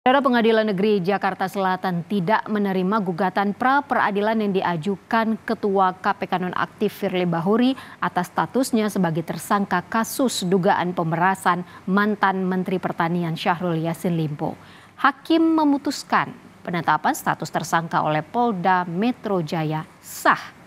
Saudara, Pengadilan Negeri Jakarta Selatan tidak menerima gugatan pra-peradilan yang diajukan Ketua KPK nonaktif Firly Bahuri atas statusnya sebagai tersangka kasus dugaan pemerasan mantan Menteri Pertanian Syahrul Yassin Limpo. Hakim memutuskan penetapan status tersangka oleh Polda Metro Jaya sah.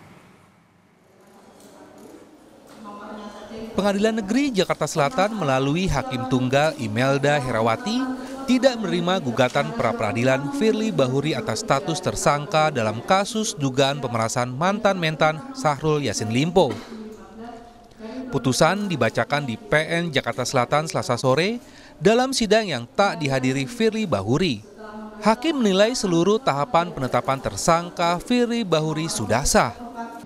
Pengadilan Negeri Jakarta Selatan melalui Hakim Tunggal Imelda Herawati tidak menerima gugatan pra-peradilan Firly Bahuri atas status tersangka dalam kasus dugaan pemerasan mantan Mentan Syahrul Yassin Limpo. Putusan dibacakan di PN Jakarta Selatan Selasa sore dalam sidang yang tak dihadiri Firly Bahuri. Hakim menilai seluruh tahapan penetapan tersangka Firly Bahuri sudah sah.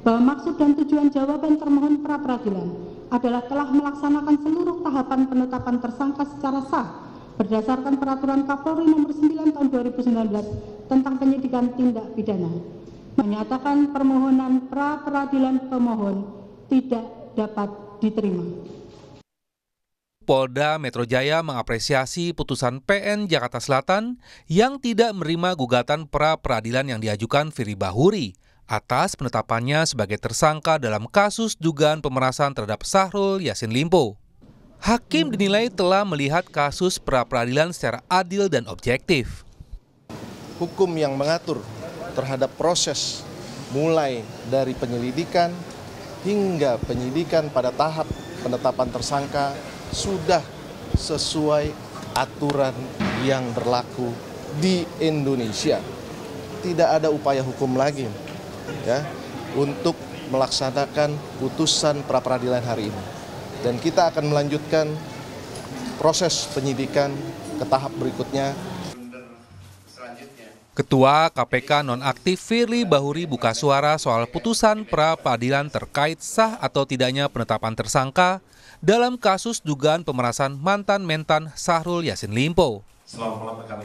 Bahwa maksud dan tujuan jawaban termohon pra-peradilan adalah telah melaksanakan seluruh tahapan penetapan tersangka secara sah berdasarkan Peraturan Kapolri Nomor 9 Tahun 2019 tentang penyidikan tindak pidana. Menyatakan permohonan pra-peradilan pemohon tidak dapat diterima. Polda Metro Jaya mengapresiasi putusan PN Jakarta Selatan yang tidak menerima gugatan pra-peradilan yang diajukan Firly Bahuri atas penetapannya sebagai tersangka dalam kasus dugaan pemerasan terhadap Syahrul Yassin Limpo. Hakim dinilai telah melihat kasus pra-peradilan secara adil dan objektif. Hukum yang mengatur terhadap proses mulai dari penyelidikan hingga penyidikan pada tahap penetapan tersangka sudah sesuai aturan yang berlaku di Indonesia. Tidak ada upaya hukum lagi ya untuk melaksanakan putusan pra-peradilan hari ini. Dan kita akan melanjutkan proses penyidikan ke tahap berikutnya. Ketua KPK nonaktif Firly Bahuri buka suara soal putusan pra-peradilan terkait sah atau tidaknya penetapan tersangka dalam kasus dugaan pemerasan mantan Mentan Syahrul Yassin Limpo.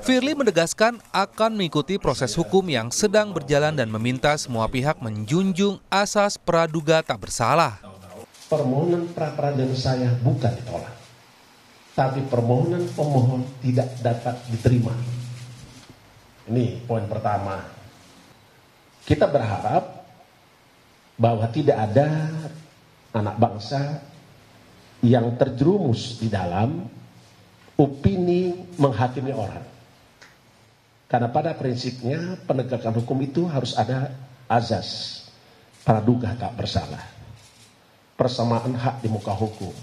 Firly menegaskan akan mengikuti proses hukum yang sedang berjalan dan meminta semua pihak menjunjung asas praduga tak bersalah. Permohonan pra-peradilan saya bukan ditolak, tapi permohonan pemohon tidak dapat diterima. Ini poin pertama. Kita berharap bahwa tidak ada anak bangsa yang terjerumus di dalam opini menghakimi orang. Karena pada prinsipnya penegakan hukum itu harus ada azas praduga tak bersalah. Persamaan hak di muka hukum.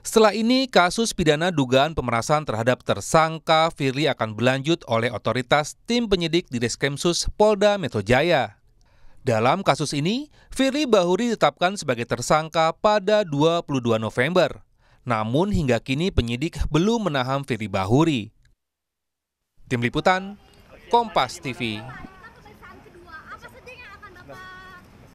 Setelah ini, kasus pidana dugaan pemerasan terhadap tersangka Firly akan berlanjut oleh otoritas tim penyidik di Reskrimsus Polda Metro Jaya. Dalam kasus ini, Firly Bahuri ditetapkan sebagai tersangka pada 22 November. Namun hingga kini penyidik belum menahan Firly Bahuri. Tim Liputan, Kompas TV.